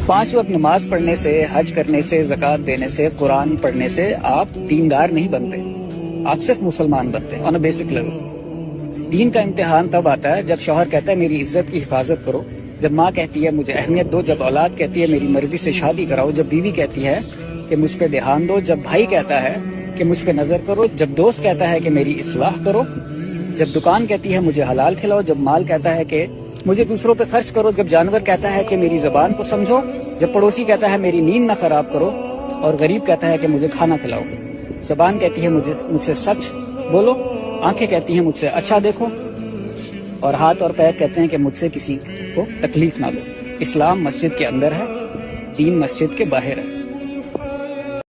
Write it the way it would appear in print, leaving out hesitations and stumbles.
5 वक्त नमाज पढ़ने से, हज करने से, ज़कात देने से, कुरान पढ़ने से आप दीनदार नहीं बनते, आप सिर्फ मुसलमान बनते हैं ऑन अ बेसिक लेवल। दीन का इम्तिहान तब आता है जब शौहर कहता है मेरी इज्जत की हिफाजत करो, जब माँ कहती है मुझे अहमियत दो, जब औलाद कहती है मेरी मर्जी से शादी कराओ, जब बीवी कहती है कि मुझ पे ध्यान दो, जब भाई कहता है कि मुझ पे नजर करो, जब दोस्त कहता है कि मेरी इस्लाह करो, जब दुकान कहती है मुझे हलाल खिलाओ, जब माल कहता है कि मुझे दूसरों पे खर्च करो, जब जानवर कहता है कि मेरी जबान को समझो, जब पड़ोसी कहता है मेरी नींद ना खराब करो, और गरीब कहता है कि मुझे खाना खिलाओ। जबान कहती है मुझसे सच बोलो, आंखें कहती हैं मुझसे अच्छा देखो, और हाथ और पैर कहते हैं कि मुझसे किसी को तकलीफ ना दो। इस्लाम मस्जिद के अंदर है, दीन मस्जिद के बाहर है।